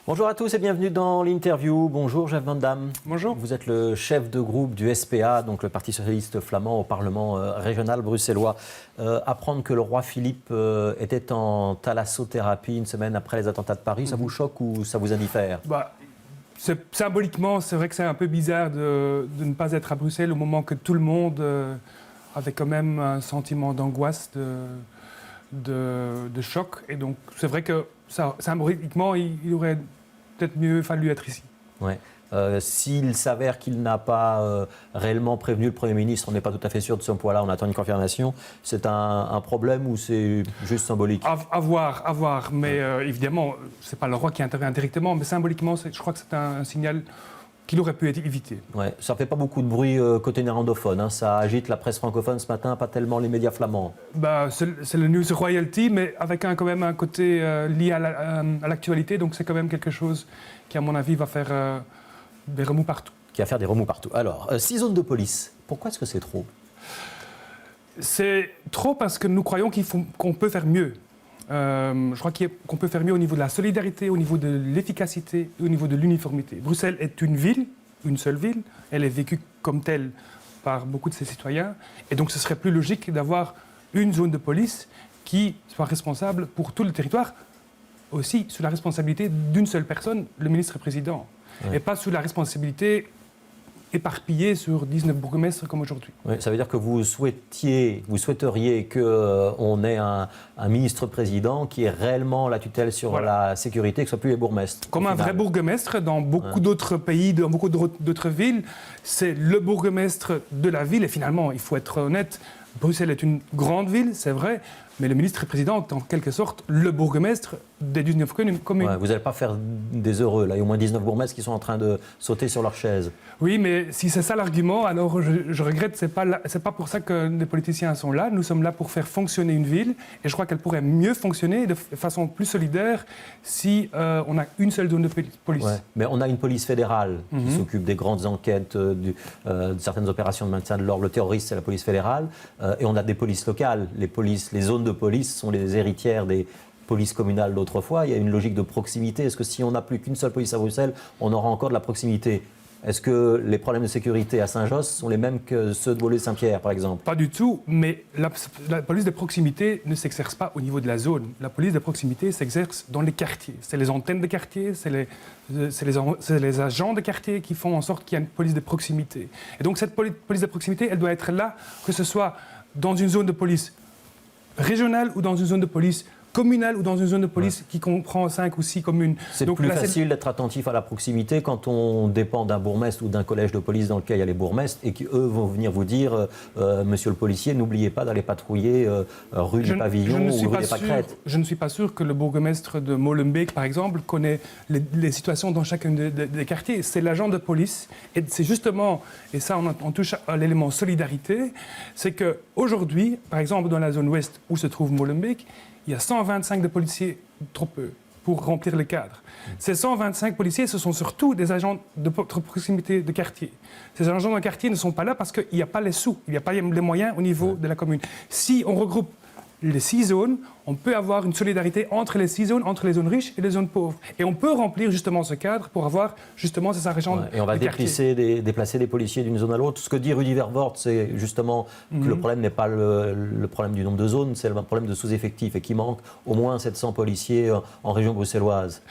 Bonjour à tous et bienvenue dans l'interview. Bonjour Jeff Van Damme. Bonjour. Vous êtes le chef de groupe du SPA, donc le Parti socialiste flamand au Parlement régional bruxellois. Apprendre que le roi Philippe était en thalassothérapie une semaine après les attentats de Paris, ça vous choque ou ça vous indiffère? Symboliquement, c'est vrai que c'est un peu bizarre de ne pas être à Bruxelles au moment que tout le monde avait quand même un sentiment d'angoisse, de choc. Et donc, c'est vrai que symboliquement, il aurait peut-être mieux fallu être ici. Ouais. S'il s'avère qu'il n'a pas réellement prévenu le Premier ministre, on n'est pas tout à fait sûr de ce point-là, on attend une confirmation. C'est un problème ou c'est juste symbolique? À voir. Mais évidemment, ce n'est pas le roi qui intervient directement, mais symboliquement, je crois que c'est un signal qu'il aurait pu être évité. Ouais, ça ne fait pas beaucoup de bruit côté néerlandophone, hein. Ça agite la presse francophone ce matin, pas tellement les médias flamands. C'est le news royalty, mais avec quand même un côté lié à l'actualité, donc c'est quand même quelque chose qui, à mon avis, va faire des remous partout. Qui va faire des remous partout. Alors, 6 zones de police, pourquoi est-ce que c'est trop? C'est trop parce que nous croyons qu'on peut faire mieux. Je crois qu'on peut faire mieux au niveau de la solidarité, au niveau de l'efficacité, au niveau de l'uniformité. Bruxelles est une ville, une seule ville. Elle est vécue comme telle par beaucoup de ses citoyens. Et donc ce serait plus logique d'avoir une zone de police qui soit responsable pour tout le territoire, aussi sous la responsabilité d'une seule personne, le ministre-président. Ouais. Et pas sous la responsabilité éparpillée sur 19 bourgmestres comme aujourd'hui. Oui, ça veut dire que vous souhaiteriez qu'on ait un ministre-président qui ait réellement la tutelle sur la sécurité, que ce ne soit plus les bourgmestres. Comme un vrai bourgmestre dans beaucoup d'autres pays, dans beaucoup d'autres villes, c'est le bourgmestre de la ville. Et finalement, il faut être honnête, Bruxelles est une grande ville, c'est vrai, mais le ministre-président est en quelque sorte le bourgmestre des 19 communes. Ouais, vous n'allez pas faire des heureux, là. Il y a au moins 19 bourgmestres qui sont en train de sauter sur leur chaise. Oui, mais si c'est ça l'argument, alors je regrette, c'est pas pour ça que les politiciens sont là. Nous sommes là pour faire fonctionner une ville, et je crois qu'elle pourrait mieux fonctionner de façon plus solidaire si on a une seule zone de police. Ouais, mais on a une police fédérale qui s'occupe des grandes enquêtes, de certaines opérations de maintien de l'ordre. Le terroriste, c'est la police fédérale, et on a des polices locales. Les zones de police sont les héritières des polices communales d'autrefois. Il y a une logique de proximité. Est-ce que si on n'a plus qu'une seule police à Bruxelles, on aura encore de la proximité? Est-ce que les problèmes de sécurité à Saint-Josse sont les mêmes que ceux de Beaulieu-Saint-Pierre, par exemple? Pas du tout, mais la police de proximité ne s'exerce pas au niveau de la zone. La police de proximité s'exerce dans les quartiers. C'est les antennes de quartier, c'est les agents de quartier qui font en sorte qu'il y a une police de proximité. Et donc cette police de proximité, elle doit être là, que ce soit dans une zone de police régionale ou dans une zone de police communale ou dans une zone de police qui comprend 5 ou 6 communes. C'est plus facile d'être attentif à la proximité quand on dépend d'un bourgmestre ou d'un collège de police dans lequel il y a les bourgmestres et qui, eux, vont venir vous dire monsieur le policier, n'oubliez pas d'aller patrouiller rue du Pavillon ou rue des Pâquerettes. Je ne suis pas sûr que le bourgmestre de Molenbeek, par exemple, connaît les situations dans chacun des quartiers. C'est l'agent de police. Et c'est justement, et ça on touche à l'élément solidarité, c'est qu'aujourd'hui, par exemple dans la zone ouest où se trouve Molenbeek, il y a 125 de policiers, trop peu, pour remplir le cadre. Ces 125 policiers, ce sont surtout des agents de proximité de quartier. Ces agents de quartier ne sont pas là parce qu'il n'y a pas les sous, il n'y a pas les moyens au niveau de la commune. Si on regroupe les 6 zones, on peut avoir une solidarité entre les 6 zones, entre les zones riches et les zones pauvres. Et on peut remplir justement ce cadre pour avoir justement ces agents de quartier. Et on va déplacer des policiers d'une zone à l'autre. Ce que dit Rudy Vervoort, c'est justement que le problème n'est pas le problème du nombre de zones, c'est le problème de sous-effectifs et qu'il manque au moins 700 policiers en région bruxelloise.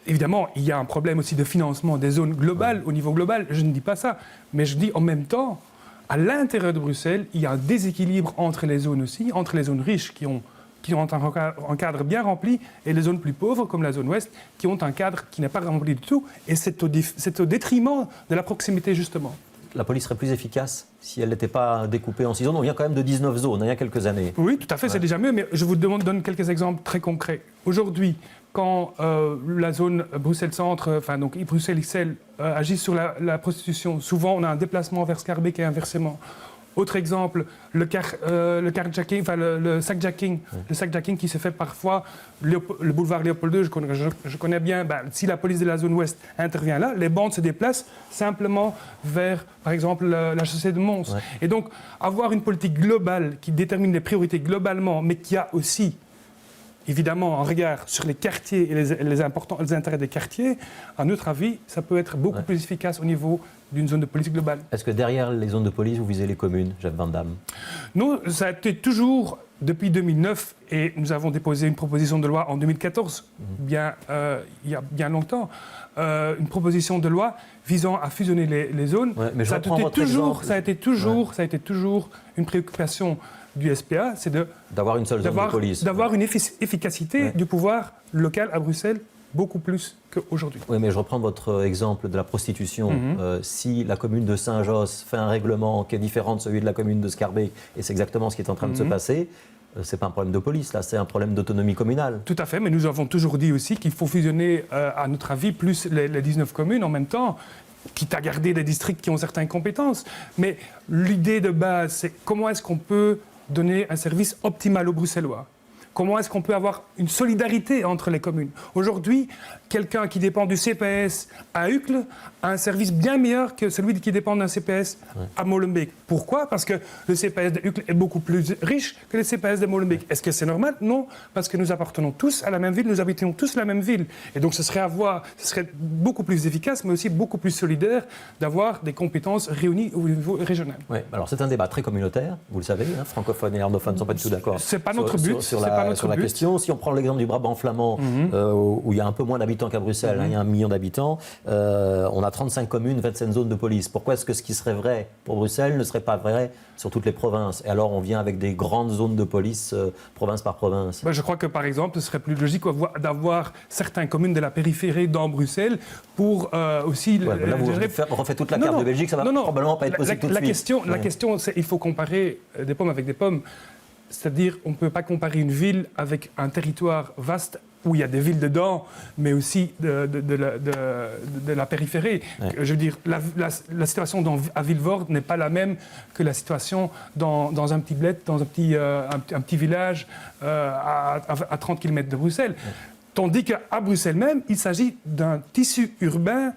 Évidemment, il y a un problème aussi de financement des zones globales, au niveau global, je ne dis pas ça. Mais je dis en même temps, à l'intérieur de Bruxelles, il y a un déséquilibre entre les zones aussi, entre les zones riches qui ont un cadre bien rempli et les zones plus pauvres, comme la zone ouest, qui ont un cadre qui n'est pas rempli du tout. Et c'est au détriment de la proximité, justement. La police serait plus efficace si elle n'était pas découpée en 6 zones. On vient quand même de 19 zones, il y a quelques années. Oui, tout à fait, c'est déjà mieux, mais je vous donne quelques exemples très concrets. Aujourd'hui, quand la zone Bruxelles-Centre, donc Bruxelles-XL, agit sur la prostitution, souvent on a un déplacement vers Schaerbeek et inversement. Autre exemple, le sackjacking, le sackjacking qui se fait parfois, le boulevard Léopold II, je connais bien, si la police de la zone ouest intervient là, les bandes se déplacent simplement vers, par exemple, la chaussée de Mons. Ouais. Et donc, avoir une politique globale qui détermine les priorités globalement, mais qui a aussi évidemment un regard sur les quartiers et les intérêts des quartiers, à notre avis, ça peut être beaucoup plus efficace au niveau d'une zone de police globale. Est-ce que derrière les zones de police, vous visez les communes, Jeff Van Damme? Nous, ça a été toujours, depuis 2009, et nous avons déposé une proposition de loi en 2014, il y a bien longtemps, une proposition de loi visant à fusionner les zones. Ouais, mais ça a été toujours une préoccupation du SPA, c'est d'avoir une seule zone de police. D'avoir une efficacité du pouvoir local à Bruxelles beaucoup plus qu'aujourd'hui. Oui, mais je reprends votre exemple de la prostitution. Si la commune de Saint-Josse fait un règlement qui est différent de celui de la commune de Scarbeck, et c'est exactement ce qui est en train de se passer, c'est pas un problème de police, là, c'est un problème d'autonomie communale. Tout à fait, mais nous avons toujours dit aussi qu'il faut fusionner, à notre avis, plus les 19 communes en même temps, quitte à garder des districts qui ont certaines compétences. Mais l'idée de base, c'est comment est-ce qu'on peut donner un service optimal aux Bruxellois ? Comment est-ce qu'on peut avoir une solidarité entre les communes? Aujourd'hui, quelqu'un qui dépend du CPS à Uccle a un service bien meilleur que celui qui dépend d'un CPS à Molenbeek. Pourquoi? Parce que le CPS de Uccle est beaucoup plus riche que le CPS de Molenbeek. Est-ce que c'est normal? Non, parce que nous appartenons tous à la même ville, nous habitons tous la même ville. Et donc ce serait beaucoup plus efficace, mais aussi beaucoup plus solidaire d'avoir des compétences réunies au niveau régional. Oui, alors c'est un débat très communautaire, vous le savez, hein, francophones et néerlandophones ne sont pas du tout d'accord. C'est pas notre but. Sur la question. Si on prend l'exemple du Brabant flamand, où il y a un peu moins d'habitants qu'à Bruxelles, il y a 1 million d'habitants, on a 35 communes, 27 zones de police. Pourquoi est-ce que ce qui serait vrai pour Bruxelles ne serait pas vrai sur toutes les provinces? Et alors on vient avec des grandes zones de police, province par province. Je crois que par exemple, ce serait plus logique d'avoir certaines communes de la périphérie dans Bruxelles pour aussi... là, vous refaites toute la carte de Belgique, ça va probablement pas être possible tout de suite. La question, c'est qu'il faut comparer des pommes avec des pommes. C'est-à-dire, on ne peut pas comparer une ville avec un territoire vaste où il y a des villes dedans, mais aussi de la périphérie. Je veux dire, la situation à Vilvoorde n'est pas la même que la situation dans un petit bled, dans un petit village à 30 km de Bruxelles. Tandis qu'à Bruxelles même, il s'agit d'un tissu urbain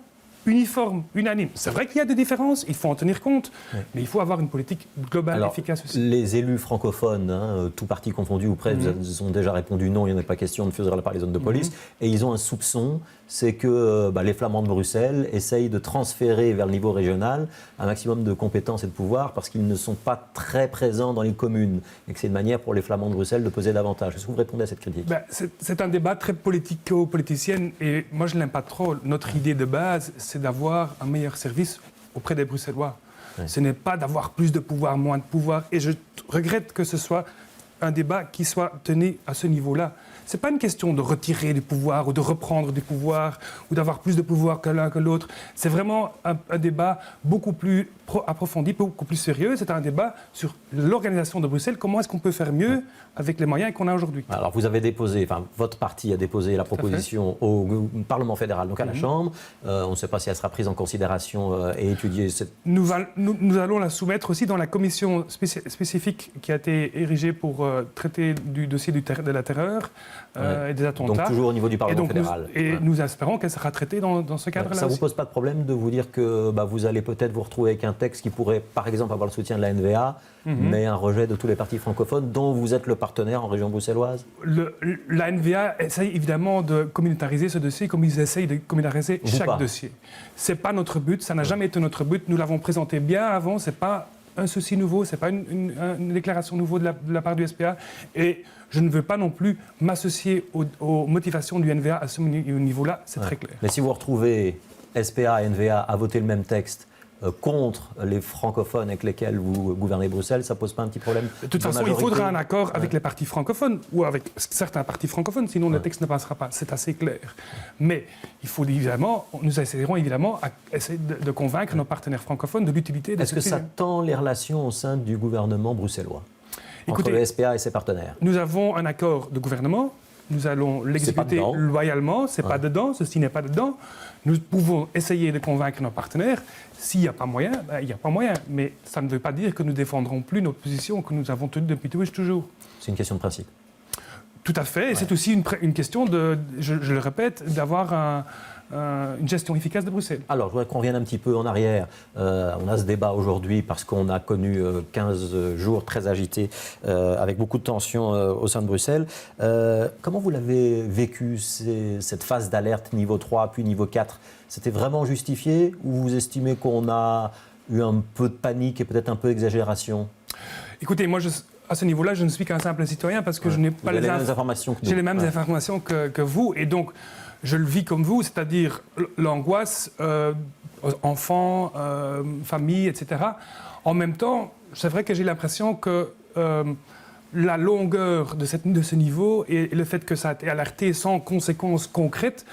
uniforme, unanime. C'est vrai qu'il y a des différences, il faut en tenir compte, mais il faut avoir une politique globale efficace aussi. Les élus francophones, tous partis confondus ou presque, ils ont déjà répondu non, il n'y en a pas question de fusionner par les zones de police, et ils ont un soupçon, c'est que les Flamands de Bruxelles essayent de transférer vers le niveau régional un maximum de compétences et de pouvoir parce qu'ils ne sont pas très présents dans les communes, et que c'est une manière pour les Flamands de Bruxelles de peser davantage. Est-ce que vous répondez à cette critique? C'est un débat très politico-politicien, et moi je ne l'aime pas trop. Notre idée de base, c'est d'avoir un meilleur service auprès des Bruxellois. Ce n'est pas d'avoir plus de pouvoir, moins de pouvoir. Et je regrette que ce soit un débat qui soit tenu à ce niveau-là. Ce n'est pas une question de retirer du pouvoir ou de reprendre du pouvoir ou d'avoir plus de pouvoir que l'un que l'autre. C'est vraiment un débat beaucoup plus approfondi, beaucoup plus sérieux. C'est un débat sur l'organisation de Bruxelles. Comment est-ce qu'on peut faire mieux avec les moyens qu'on a aujourd'hui? Alors, vous avez déposé, votre parti a déposé la proposition au Parlement fédéral, donc à la Chambre. On ne sait pas si elle sera prise en considération et étudiée. Nous allons la soumettre aussi dans la commission spécifique qui a été érigée pour traiter du dossier de la terreur et des attentats. Donc toujours au niveau du Parlement fédéral. Nous espérons qu'elle sera traitée dans ce cadre-là. Ça ne vous pose pas de problème de vous dire que vous allez peut-être vous retrouver avec un texte qui pourrait, par exemple, avoir le soutien de la NVA, mais un rejet de tous les partis francophones dont vous êtes le partenaire en région bruxelloise? La NVA essaye évidemment de communautariser ce dossier comme ils essayent de communautariser chaque dossier. Ce n'est pas notre but, ça n'a jamais été notre but. Nous l'avons présenté bien avant, ce n'est pas un souci nouveau, ce n'est pas une déclaration nouveau de la part du SPA. Et je ne veux pas non plus m'associer aux motivations du NVA à ce niveau-là, c'est très clair. Mais si vous retrouvez SPA et NVA à voter le même texte contre les francophones avec lesquels vous gouvernez Bruxelles, ça ne pose pas un petit problème? De toute façon, il faudra un accord avec les partis francophones ou avec certains partis francophones, sinon le texte ne passera pas. C'est assez clair. Mais il faut évidemment, nous essayerons évidemment à essayer de convaincre nos partenaires francophones de l'utilité de Est-ce que ça tend les relations au sein du gouvernement bruxellois? Entre le SPA et ses partenaires? Nous avons un accord de gouvernement. Nous allons l'exécuter loyalement. Ce n'est pas dedans. Ceci n'est pas dedans. Nous pouvons essayer de convaincre nos partenaires. S'il n'y a pas moyen, il n'y a pas moyen. Mais ça ne veut pas dire que nous ne défendrons plus notre position que nous avons tenue depuis toujours. C'est une question de principe. Tout à fait, et c'est aussi une question, je le répète, d'avoir une gestion efficace de Bruxelles. Alors, je voudrais qu'on revienne un petit peu en arrière. On a ce débat aujourd'hui parce qu'on a connu 15 jours très agités avec beaucoup de tensions au sein de Bruxelles. Comment vous l'avez vécu, cette phase d'alerte niveau 3 puis niveau 4 ? C'était vraiment justifié ou vous estimez qu'on a eu un peu de panique et peut-être un peu d'exagération ? Écoutez, moi, à ce niveau-là, je ne suis qu'un simple citoyen parce que je n'ai pas les mêmes informations que nous. J'ai les mêmes informations que vous, et donc je le vis comme vous, c'est-à-dire l'angoisse, enfants, famille, etc. En même temps, c'est vrai que j'ai l'impression que la longueur de ce niveau et le fait que ça a été alerté sans conséquences concrètes,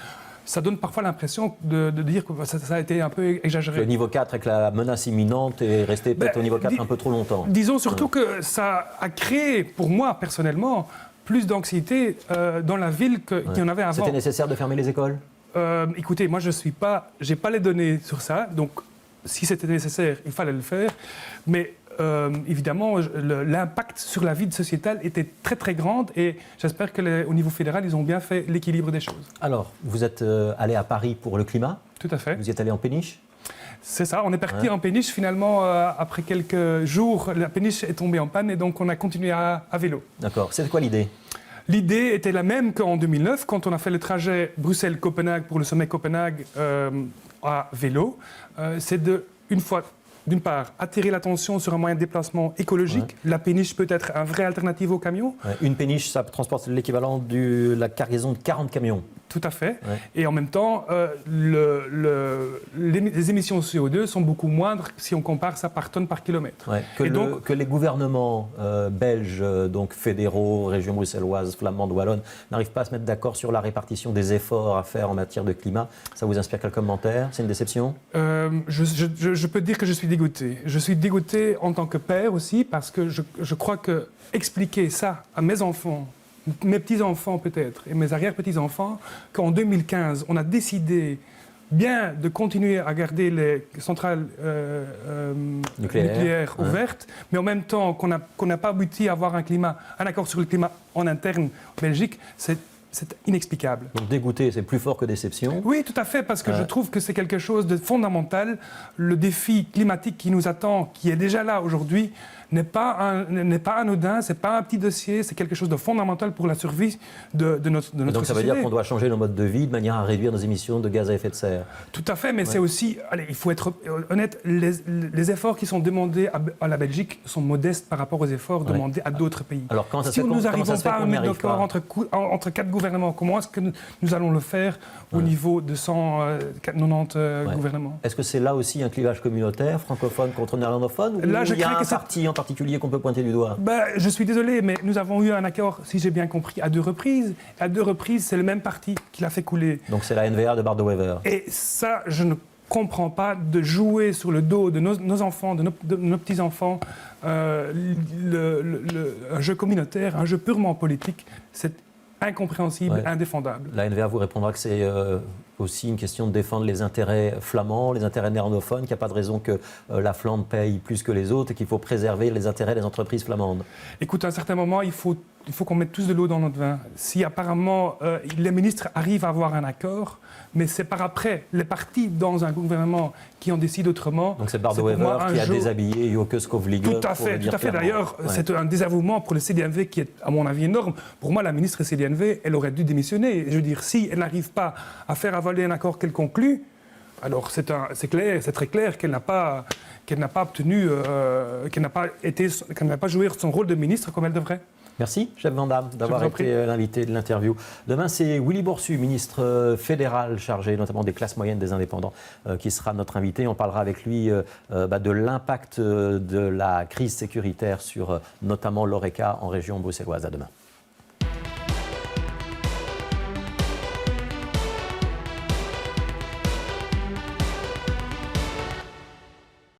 ça donne parfois l'impression de dire que ça a été un peu exagéré. Le niveau 4 avec la menace imminente est resté peut-être au niveau 4 un peu trop longtemps. Disons surtout que ça a créé, pour moi personnellement, plus d'anxiété dans la ville qu'il y en avait avant. C'était nécessaire de fermer les écoles ? Écoutez, moi j'ai pas les données sur ça, donc si c'était nécessaire, il fallait le faire. Mais évidemment, l'impact sur la vie sociétale était très très grand et j'espère qu'au niveau fédéral, ils ont bien fait l'équilibre des choses. Alors, vous êtes allé à Paris pour le climat ? Tout à fait. Vous y êtes allé en péniche ? C'est ça, on est parti en péniche. Finalement, après quelques jours, la péniche est tombée en panne et donc on a continué à vélo. D'accord. C'était quoi l'idée ? L'idée était la même qu'en 2009, quand on a fait le trajet Bruxelles-Copenhague pour le sommet Copenhague à vélo. C'est d'une part, attirer l'attention sur un moyen de déplacement écologique. La péniche peut être une vraie alternative au camion. Une péniche, ça transporte l'équivalent de la cargaison de 40 camions. Tout à fait. Et en même temps, les émissions de CO2 sont beaucoup moindres si on compare ça par tonne par kilomètre. Que les gouvernements belges, donc fédéraux, région bruxelloise, flamande, wallonne, n'arrivent pas à se mettre d'accord sur la répartition des efforts à faire en matière de climat, ça vous inspire quel commentaire ? C'est une déception ? Je peux dire que je suis dégoûté. Je suis dégoûté en tant que père aussi parce que je crois que expliquer ça à mes enfants, mes petits-enfants peut-être, et mes arrière-petits-enfants, qu'en 2015, on a décidé bien de continuer à garder les centrales nucléaires ouvertes, mais en même temps qu'on n'a pas abouti à avoir un accord sur le climat en interne en Belgique, c'est inexplicable. Donc dégoûté, c'est plus fort que déception ? Oui, tout à fait, parce que je trouve que c'est quelque chose de fondamental. Le défi climatique qui nous attend, qui est déjà là aujourd'hui, n'est pas anodin, c'est pas un petit dossier, c'est quelque chose de fondamental pour la survie de notre société. Donc ça veut dire qu'on doit changer nos modes de vie de manière à réduire nos émissions de gaz à effet de serre. Tout à fait, mais c'est aussi, il faut être honnête, les efforts qui sont demandés à la Belgique sont modestes par rapport aux efforts demandés à d'autres pays. Alors si nous n'arrivons pas à mettre d'accord entre 4 gouvernements, comment est-ce que nous allons le faire au niveau de 190 gouvernements ? Est-ce que c'est là aussi un clivage communautaire, francophone contre néerlandophone, ou il y a un parti en particulier qu'on peut pointer du doigt ? Je suis désolé, mais nous avons eu un accord, si j'ai bien compris, à 2 reprises. À 2 reprises, c'est le même parti qui l'a fait couler. Donc c'est la NVA de Bart de Wever. Et ça, je ne comprends pas de jouer sur le dos de nos enfants, de nos petits-enfants, un jeu communautaire, un jeu purement politique. C'est incompréhensible, indéfendable. La NVA vous répondra que c'est aussi une question de défendre les intérêts flamands, les intérêts néerlandophones, qu'il n'y a pas de raison que la Flandre paye plus que les autres et qu'il faut préserver les intérêts des entreprises flamandes. Écoute, à un certain moment, il faut qu'on mette tous de l'eau dans notre vin. Si apparemment les ministres arrivent à avoir un accord, mais c'est par après les partis dans un gouvernement qui en décident autrement. Donc c'est Bart de Wever qui a déshabillé Joke Skovlige. Tout à fait. D'ailleurs, c'est un désavouement pour le CD&V qui est, à mon avis, énorme. Pour moi, la ministre CD&V, elle aurait dû démissionner. Je veux dire, si elle n'arrive pas à faire avaler un accord qu'elle conclut, alors c'est très clair qu'elle n'a pas obtenu, qu'elle n'a pas joué son rôle de ministre comme elle devrait. Merci, chef Van Damme, d'avoir été l'invité de l'interview. Demain, c'est Willy Borsu, ministre fédéral chargé notamment des classes moyennes des indépendants, qui sera notre invité. On parlera avec lui de l'impact de la crise sécuritaire sur notamment l'Horeca en région bruxelloise. À demain.